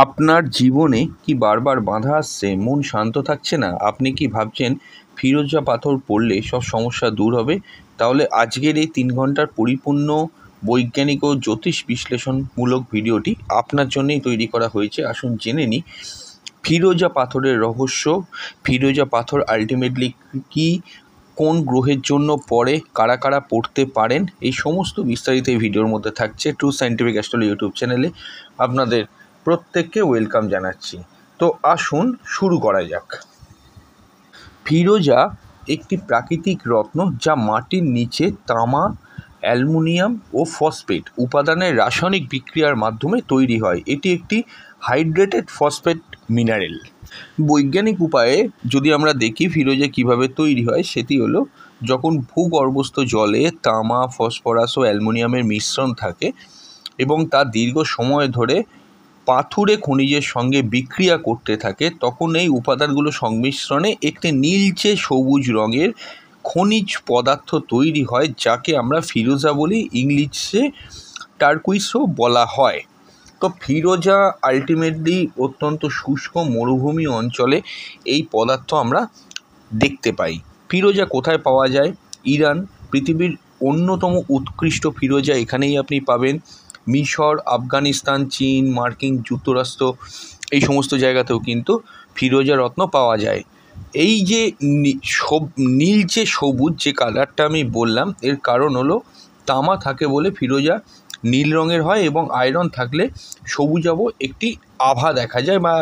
আপনার জীবনে কি বারবার বাধা আসছে, মন শান্ত থাকছে না? আপনি কি ভাবছেন ফিরোজা পাথর পড়লে সব সমস্যা দূর হবে? তাহলে আজকের এই ৩ ঘন্টার পরিপূর্ণ বৈজ্ঞানিক ও জ্যোতিষ বিশ্লেষণমূলক ভিডিওটি আপনার জন্যই তৈরি করা হয়েছে। আসুন জেনে নিই ফিরোজা পাথরের রহস্য, ফিরোজা পাথর আলটিমেটলি কী, কোন গ্রহের জন্য পড়ে, কারা কারা পড়তে পারেন, এই সমস্ত বিস্তারিত এই ভিডিওর মধ্যে থাকছে। ট্রু সায়েন্টিফিক অ্যাস্ট্রোলজি ইউটিউব চ্যানেলে আপনাদের প্রত্যেককে ওয়েলকাম জানাচ্ছি। তো আসুন শুরু করা যাক। ফিরোজা একটি প্রাকৃতিক রত্ন যা মাটির নিচে তামা, অ্যালুমিনিয়াম ও ফসফেট উপাদানের রাসায়নিক বিক্রিয়ার মাধ্যমে তৈরি হয়। এটি একটি হাইড্রেটেড ফসফেট মিনারেল। বৈজ্ঞানিক উপায়ে যদি আমরা দেখি ফিরোজা কিভাবে তৈরি হয়, সেটি হলো যখন ভূগর্ভস্থ জলে তামা, ফসফরাস ও অ্যালুমিনিয়ামের মিশ্রণ থাকে এবং তা দীর্ঘ সময় ধরে পাথুরে খনিজের সঙ্গে বিক্রিয়া করতে থাকে, তখন এই উপাদানগুলো সংমিশ্রণে একটি নীলচে সবুজ রঙের খনিজ পদার্থ তৈরি হয়, যাকে আমরা ফিরোজা বলি, ইংলিশে টার্কুইসও বলা হয়। তো ফিরোজা আলটিমেটলি অত্যন্ত শুষ্ক মরুভূমি অঞ্চলে এই পদার্থ আমরা দেখতে পাই। ফিরোজা কোথায় পাওয়া যায়? ইরান পৃথিবীর অন্যতম উৎকৃষ্ট ফিরোজা এখানেই আপনি পাবেন। মিশর, আফগানিস্তান, চীন, মার্কিন যুক্তরাষ্ট্র এই সমস্ত জায়গাতেও কিন্তু ফিরোজা রত্ন পাওয়া যায়। এই যে নীলচে সবুজ যে কালারটা আমি বললাম, এর কারণ হলো তামা থাকে বলে ফিরোজা নীল রঙের হয় এবং আয়রন থাকলে সবুজাভ একটি আভা দেখা যায় বা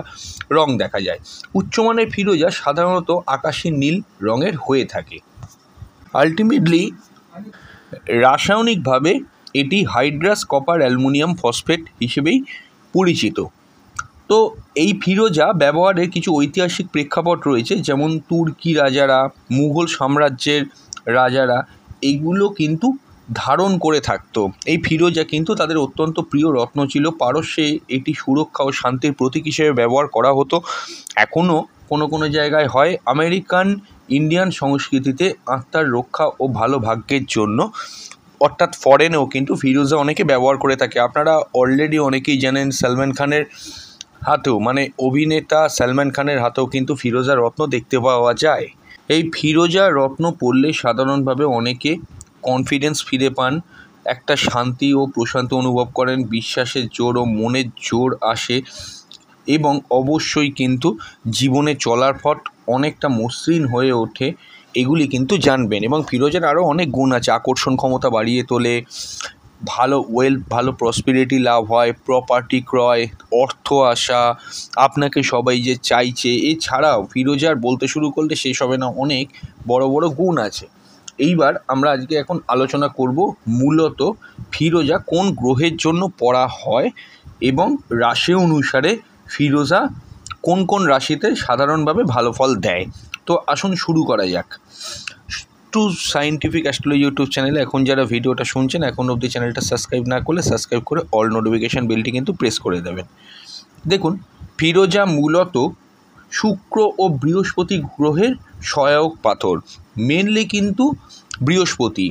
রং দেখা যায়। উচ্চমানের ফিরোজা সাধারণত আকাশি নীল রঙের হয়ে থাকে। আলটিমেটলি রাসায়নিকভাবে এটি হাইড্রাস কপার অ্যালুমিনিয়াম ফসফেট হিসেবেই পরিচিত। তো এই ফিরোজা ব্যবহারের কিছু ঐতিহাসিক প্রেক্ষাপট রয়েছে, যেমন তুর্কি রাজারা, মুঘল সাম্রাজ্যের রাজারা এইগুলো কিন্তু ধারণ করে থাকতো। এই ফিরোজা কিন্তু তাদের অত্যন্ত প্রিয় রত্ন ছিল। পারস্যে এটি সুরক্ষা ও শান্তির প্রতীক হিসেবে ব্যবহার করা হতো, এখনও কোনো কোনো জায়গায় হয়। আমেরিকান ইন্ডিয়ান সংস্কৃতিতে আত্মার রক্ষা ও ভালো ভাগ্যের জন্য, অর্থাৎ ফরেনেও কিন্তু ফিরোজা অনেকে ব্যবহার করে থাকে। আপনারা অলরেডি অনেকেই জানেন সলমান খানের হাতেও, মানে অভিনেতা সলমান খানের হাতেও কিন্তু ফিরোজা রত্ন দেখতে পাওয়া যায়। এই ফিরোজা রত্ন পরলে সাধারণভাবে অনেকে কনফিডেন্স ফিরে পান, একটা শান্তি ও প্রশান্তি অনুভব করেন, বিশ্বাসের জোর ও মনের জোর আসে এবং অবশ্যই কিন্তু জীবনে চলার পথ অনেকটা মসৃণ হয়ে ওঠে, এগুলি কিন্তু জানবেন। এবং ফিরোজার আরও অনেক গুণ আছে। আকর্ষণ ক্ষমতা বাড়িয়ে তোলে, ভালো ভালো প্রসপিরিটি লাভ হয়, প্রপার্টি ক্রয়, অর্থ আসা, আপনাকে সবাই যে চাইছে। এছাড়াও ফিরোজার বলতে শুরু করলে শেষ হবে না, অনেক বড় বড় গুণ আছে। এইবার আমরা আজকে এখন আলোচনা করব মূলত ফিরোজা কোন গ্রহের জন্য পড়া হয় এবং রাশি অনুসারে ফিরোজা কোন কোন রাশিতে সাধারণভাবে ভালো ফল দেয়। তো আসুন শুরু করা যাক। ট্রু সায়েন্টিফিক অ্যাস্ট্রোলজি ইউটিউব চ্যানেলে এখন যারা ভিডিওটা শুনছেন, এখন অবধি চ্যানেলটা সাবস্ক্রাইব না করলে সাবস্ক্রাইব করে অল নোটিফিকেশান বেলটি কিন্তু প্রেস করে দেবেন। দেখুন, ফিরোজা মূলত শুক্র ও বৃহস্পতি গ্রহের সহায়ক পাথর। মেনলি কিন্তু বৃহস্পতি,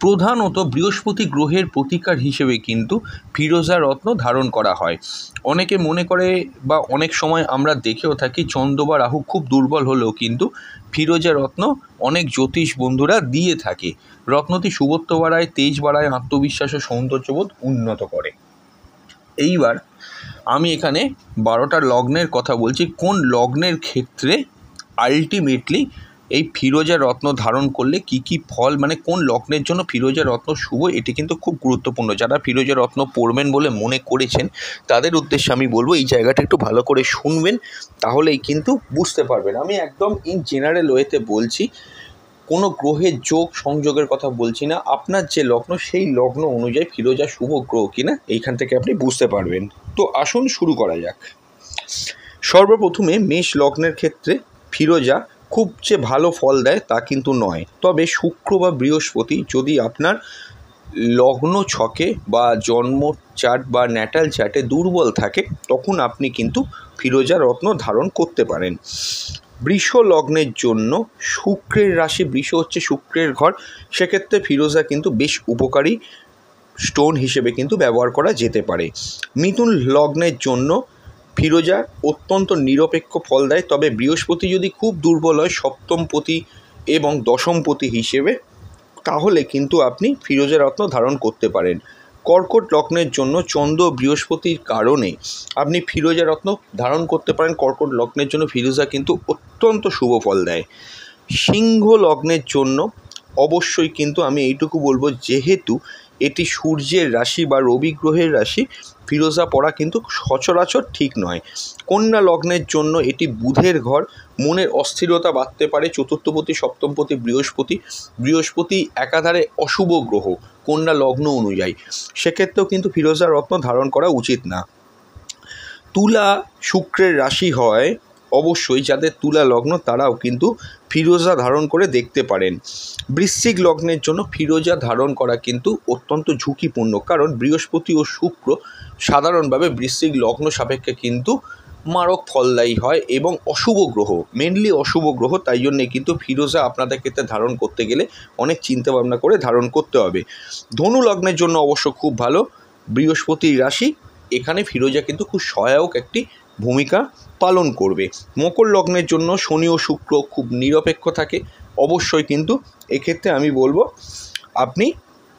প্রধানত বৃহস্পতি গ্রহের প্রতিকার হিসেবে কিন্তু ফিরোজা রত্ন ধারণ করা হয়। অনেকে মনে করে বা অনেক সময় আমরা দেখেও থাকি চন্দ্র বা রাহু খুব দুর্বল হলেও কিন্তু ফিরোজা রত্ন অনেক জ্যোতিষ বন্ধুরা দিয়ে থাকে। রত্নটি শুভত্ব বাড়ায়, তেজ বাড়ায়, আত্মবিশ্বাস ও সৌন্দর্যবোধ উন্নত করে। এইবার আমি এখানে 12টা লগ্নের কথা বলছি, কোন লগ্নের ক্ষেত্রে আলটিমেটলি এই ফিরোজা রত্ন ধারণ করলে কি কি ফল, মানে কোন লগ্নের জন্য ফিরোজা রত্ন শুভ, এটি কিন্তু খুব গুরুত্বপূর্ণ। যারা ফিরোজা রত্ন পরবেন বলে মনে করেছেন তাদের উদ্দেশ্যে আমি বলবো এই জায়গাটা একটু ভালো করে শুনবেন, তাহলেই কিন্তু বুঝতে পারবেন। আমি একদম ইন জেনারেল ওয়েতে বলছি, কোনো গ্রহের যোগ সংযোগের কথা বলছি না। আপনার যে লগ্ন সেই লগ্ন অনুযায়ী ফিরোজা শুভ গ্রহ কিনা এইখান থেকে আপনি বুঝতে পারবেন। তো আসুন শুরু করা যাক। সর্বপ্রথমে মেষ লগ্নের ক্ষেত্রে ফিরোজা খুব যে ভালো ফল দেয় তা কিন্তু নয়, তবে শুক্র বা বৃহস্পতি যদি আপনার লগ্ন ছকে বা জন্ম চার্ট বা ন্যাটাল চার্টে দুর্বল থাকে, তখন আপনি কিন্তু ফিরোজা রত্ন ধারণ করতে পারেন। বৃষ লগ্নের জন্য শুক্রের রাশি, বৃষ হচ্ছে শুক্রের ঘর, সেক্ষেত্রে ফিরোজা কিন্তু বেশ উপকারী স্টোন হিসেবে কিন্তু ব্যবহার করা যেতে পারে। মিথুন লগ্নের জন্য ফিরোজা অত্যন্ত নিরপেক্ষ ফল দেয়, তবে বৃহস্পতি যদি খুব দুর্বল হয় সপ্তমপতি এবং দশমপতি হিসেবে, তাহলে কিন্তু আপনি ফিরোজা রত্ন ধারণ করতে পারেন। কর্কট লগ্নের জন্য চন্দ্র বৃহস্পতির কারণে আপনি ফিরোজা রত্ন ধারণ করতে পারেন। কর্কট লগ্নের জন্য ফিরোজা কিন্তু অত্যন্ত শুভ ফল দেয়। সিংহ লগ্নের জন্য অবশ্যই কিন্তু আমি এইটুকু বলবো, যেহেতু এটি সূর্যের রাশি বা রবি গ্রহের রাশি, ফিরোজা পরা কিন্তু সচরাচর ঠিক নয়। কন্যা লগ্নের জন্য এটি বুধের ঘর, মনের অস্থিরতা বাড়তে পারে। চতুর্থপতি সপ্তমপতি বৃহস্পতি একাধারে অশুভ গ্রহ কন্যা লগ্ন অনুযায়ী, সেক্ষেত্রেও কিন্তু ফিরোজা রত্ন ধারণ করা উচিত না। তুলা শুক্রের রাশি হয়, অবশ্যই যাদের তুলা লগ্ন তারাও কিন্তু ফিরোজা ধারণ করে দেখতে পারেন। বৃশ্চিক লগ্নের জন্য ফিরোজা ধারণ করা কিন্তু অত্যন্ত ঝুঁকিপূর্ণ, কারণ বৃহস্পতি ও শুক্র সাধারণভাবে বৃশ্চিক লগ্ন সাপেক্ষে কিন্তু মারক ফলদায়ী হয় এবং অশুভ গ্রহ, মেনলি অশুভ গ্রহ। তাই জন্যে কিন্তু ফিরোজা আপনাদের ক্ষেত্রে ধারণ করতে গেলে অনেক চিন্তাভাবনা করে ধারণ করতে হবে। ধনু লগ্নের জন্য অবশ্য খুব ভালো, বৃহস্পতির রাশি, এখানে ফিরোজা কিন্তু খুব সহায়ক একটি ভূমিকা পালন করবে। মকর লগ্নের জন্য শনি ও শুক্র খুব নিরপেক্ষ থাকে, অবশ্যই কিন্তু এক্ষেত্রে আমি বলবো আপনি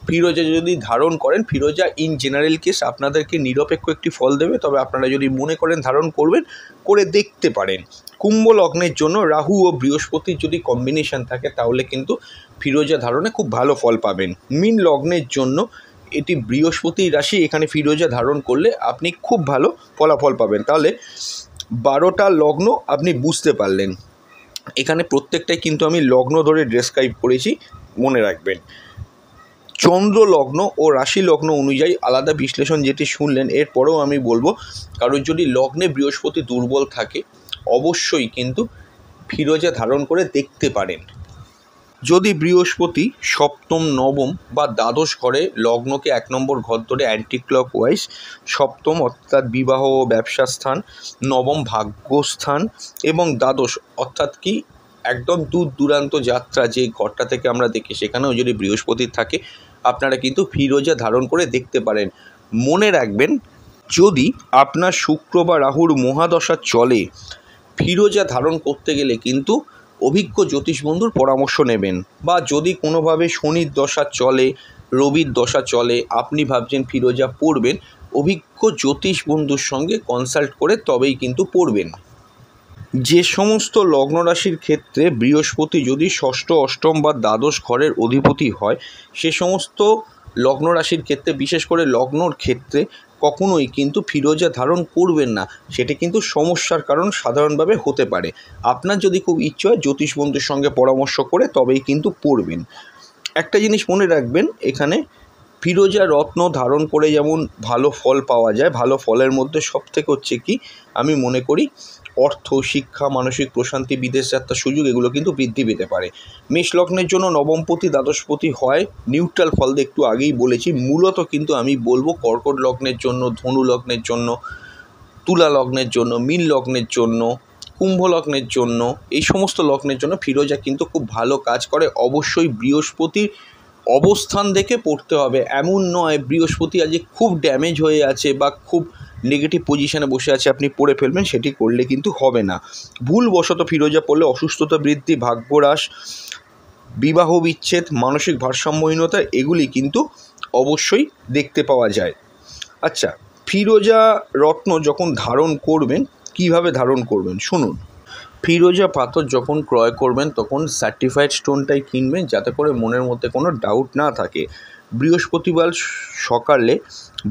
ফিরোজা যদি ধারণ করেন, ফিরোজা ইন জেনারেল কেস আপনাদেরকে নিরপেক্ষ একটি ফল দেবে, তবে আপনারা যদি মনে করেন ধারণ করবেন, করে দেখতে পারেন। কুম্ভ লগ্নের জন্য রাহু ও বৃহস্পতির যদি কম্বিনেশন থাকে তাহলে কিন্তু ফিরোজা ধারণে খুব ভালো ফল পাবেন। মীন লগ্নের জন্য এটি বৃহস্পতির রাশি, এখানে ফিরোজা ধারণ করলে আপনি খুব ভালো ফলাফল পাবেন। তাহলে 12টা লগ্ন আপনি বুঝতে পারলেন। এখানে প্রত্যেকটাই কিন্তু আমি লগ্ন ধরে ডেসক্রাইব করেছি, মনে রাখবেন। চন্দ্র লগ্ন ও রাশি লগ্ন অনুযায়ী আলাদা বিশ্লেষণ যেটি শুনলেন, এরপরেও আমি বলবো কারোর যদি লগ্নে বৃহস্পতি দুর্বল থাকে অবশ্যই কিন্তু ফিরোজা ধারণ করে দেখতে পারেন। যদি বৃহস্পতি সপ্তম, নবম বা দ্বাদশ ঘরে, লগ্নকে 1 নম্বর ঘর ধরে অ্যান্টি ক্লকওয়াইজ, সপ্তম অর্থাৎ বিবাহ ও ব্যবসা স্থান, নবম ভাগ্যস্থান এবং দ্বাদশ অর্থাৎ কি একদম দূর দূরান্ত যাত্রা যে ঘরটা থেকে আমরা দেখি, সেখানেও যদি বৃহস্পতি থাকে আপনারা কিন্তু ফিরোজা ধারণ করে দেখতে পারেন। মনে রাখবেন, যদি আপনার শুক্র বা রাহুর মহাদশা চলে, ফিরোজা ধারণ করতে গেলে কিন্তু অভিজ্ঞ জ্যোতিষ বন্ধুর পরামর্শ নেবেন। বা যদি কোনোভাবে শনির দশা চলে, রবির দশা চলে, আপনি ভাবছেন ফিরোজা পড়বেন, অভিজ্ঞ জ্যোতিষ বন্ধুর সঙ্গে কনসাল্ট করে তবেই কিন্তু পড়বেন। যে সমস্ত লগ্ন রাশির ক্ষেত্রে বৃহস্পতি যদি ষষ্ঠ, অষ্টম বা দ্বাদশ ঘরের অধিপতি হয়, সে সমস্ত লগ্ন রাশির ক্ষেত্রে, বিশেষ করে লগ্নর ক্ষেত্রে কখনোই কিন্তু ফিরোজা ধারণ করবেন না। সেটা কিন্তু সমস্যার কারণ সাধারণভাবে হতে পারে। আপনার যদি খুব ইচ্ছে হয় জ্যোতিষ বন্ধুর সঙ্গে পরামর্শ করে তবেই কিন্তু পড়বেন। একটা জিনিস মনে রাখবেন, এখানে ফিরোজা রত্ন ধারণ করে যেমন ভালো ফল পাওয়া যায়, ভালো ফলের মধ্যে সবথেকে হচ্ছে কি আমি মনে করি অর্থ, শিক্ষা, মানসিক প্রশান্তি, বিদেশ যাত্রার সুযোগ, এগুলো কিন্তু বৃদ্ধি পেতে পারে। মেষ লগ্নের জন্য নবমপতি দ্বাদশপতি হয় নিউট্রাল ফল দিয়ে, একটু আগেই বলেছি। মূলত কিন্তু আমি বলবো কর্কট লগ্নের জন্য, ধনু লগ্নের জন্য, তুলা লগ্নের জন্য, মীন লগ্নের জন্য, কুম্ভ লগ্নের জন্য, এই সমস্ত লগ্নের জন্য ফিরোজা কিন্তু খুব ভালো কাজ করে। অবশ্যই বৃহস্পতির অবস্থান দেখে পড়তে হবে, এমন নয় বৃহস্পতি আজ খুব ড্যামেজ হয়ে আছে বা খুব নেগেটিভ পজিশানে বসে আছে আপনি পড়ে ফেলবেন, সেটি করলে কিন্তু হবে না। ভুলবশত ফিরোজা পড়লে অসুস্থতা বৃদ্ধি, ভাগ্যহ্রাস, বিবাহ বিচ্ছেদ, মানসিক ভারসাম্যহীনতা, এগুলি কিন্তু অবশ্যই দেখতে পাওয়া যায়। আচ্ছা, ফিরোজা রত্ন যখন ধারণ করবেন, কিভাবে ধারণ করবেন শুনুন। ফিরোজা পাথর যখন ক্রয় করবেন তখন সার্টিফাইড স্টোনটাই কিনবেন, যাতে করে মনের মধ্যে কোনো ডাউট না থাকে। বৃহস্পতিবার সকালে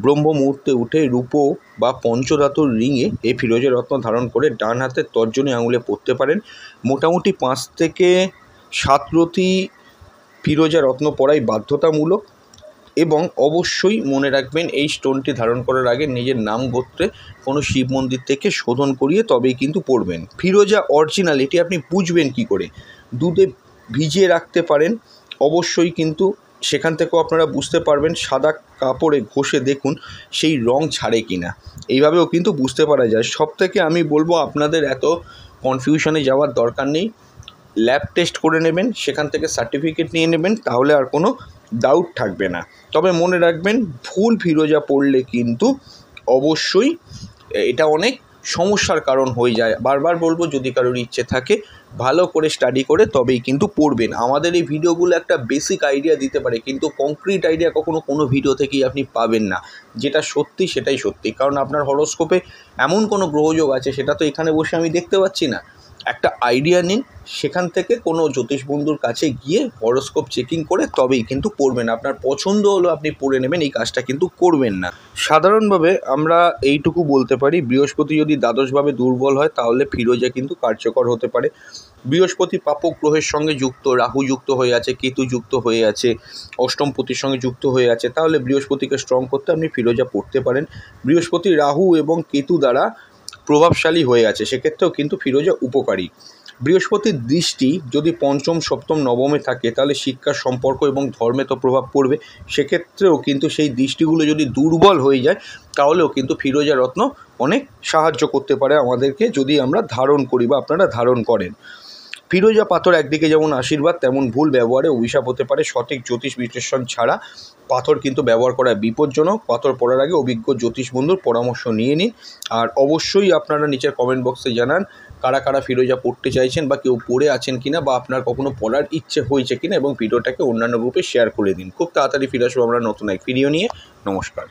ব্রহ্ম মুহূর্তে উঠে রূপো বা পঞ্চধাতুর রিংয়ে এই ফিরোজা রত্ন ধারণ করে ডান হাতের তর্জনী আঙুলে পরতে পারেন। মোটামুটি 5 থেকে 7 রতি ফিরোজা রত্ন পরাই বাধ্যতামূলক। এবং অবশ্যই মনে রাখবেন, এই স্টোনটি ধারণ করার আগে নিজের নাম গোত্রে কোনো শিব মন্দির থেকে শোধন করিয়ে তবেই কিন্তু পড়বেন। ফিরোজা অরিজিনাল এটি আপনি বুঝবেন কি করে? দুধে ভিজিয়ে রাখতে পারেন, অবশ্যই কিন্তু সেখান থেকেও আপনারা বুঝতে পারবেন। সাদা কাপড়ে ঘষে দেখুন সেই রং ছাড়ে কি না, এইভাবেও কিন্তু বুঝতে পারা যায়। সবথেকে আমি বলবো আপনাদের এত কনফিউশনে যাওয়ার দরকার নেই, ল্যাব টেস্ট করে নেবেন, সেখান থেকে সার্টিফিকেট নিয়ে নেবেন, তাহলে আর কোনো ডাউট থাকবে না। তবে মনে রাখবেন, ভুল ফিরোজা পড়লে কিন্তু অবশ্যই এটা অনেক সমস্যার কারণ হয়ে যায়। বারবার বলবো, যদি কারোর ইচ্ছে থাকে ভালো করে স্টাডি করে তবেই কিন্তু পড়বেন। আমাদের এই ভিডিওগুলো একটা বেসিক আইডিয়া দিতে পারে, কিন্তু কংক্রিট আইডিয়া কখনো কোনো ভিডিও থেকেই আপনি পাবেন না। যেটা সত্যি সেটাই সত্যি, কারণ আপনার হরোস্কোপে এমন কোনো গ্রহযোগ আছে সেটা তো এখানে বসে আমি দেখতে পাচ্ছি না। একটা আইডিয়া নিন, সেখান থেকে কোনো জ্যোতিষ বন্ধুর কাছে গিয়ে হরোস্কোপ চেকিং করে তবেই কিন্তু পড়বেন। আপনার পছন্দ হলো আপনি পড়ে নেবেন, এই কাজটা কিন্তু করবেন না। সাধারণভাবে আমরা এইটুকু বলতে পারি, বৃহস্পতি যদি দ্বাদশভাবে দুর্বল হয় তাহলে ফিরোজা কিন্তু কার্যকর হতে পারে। বৃহস্পতি পাপক গ্রহের সঙ্গে যুক্ত, রাহু যুক্ত হয়ে আছে, কেতু যুক্ত হয়ে আছে, অষ্টমপতির সঙ্গে যুক্ত হয়ে আছে, তাহলে বৃহস্পতিকে স্ট্রং করতে আপনি ফিরোজা পড়তে পারেন। বৃহস্পতি রাহু এবং কেতু দ্বারা প্রভাবশালী হয়ে আছে, সেক্ষেত্রেও কিন্তু ফিরোজা উপকারী। বৃহস্পতির দৃষ্টি যদি পঞ্চম, সপ্তম, নবমে থাকে তাহলে শিক্ষার সম্পর্ক এবং ধর্মে তো প্রভাব পড়বে। সেক্ষেত্রেও কিন্তু সেই দৃষ্টিগুলো যদি দুর্বল হয়ে যায় তাহলেও কিন্তু ফিরোজা রত্ন অনেক সাহায্য করতে পারে আমাদেরকে, যদি আমরা ধারণ করি বা আপনারা ধারণ করেন। ফিরোজা পাথর একদিকে যেমন আশীর্বাদ, তেমন ভুল ব্যবহারে অভিশাপ হতে পারে। সঠিক জ্যোতিষ বিশ্লেষণ ছাড়া পাথর কিন্তু ব্যবহার করা বিপজ্জনক। পাথর পড়ার আগে অভিজ্ঞ জ্যোতিষ বন্ধুর পরামর্শ নিয়ে নিন। আর অবশ্যই আপনারা নিচের কমেন্ট বক্সে জানান কারা কারা ফিরোজা পড়তে চাইছেন, বা কেউ পড়ে আছেন কিনা, বা আপনার কখনো পড়ার ইচ্ছে হয়েছে কিনা, এবং ভিডিওটাকে অন্যান্য গ্রুপে শেয়ার করে দিন। খুব তাড়াতাড়ি ফিরে আসবো আমরা নতুন এক ভিডিও নিয়ে। নমস্কার।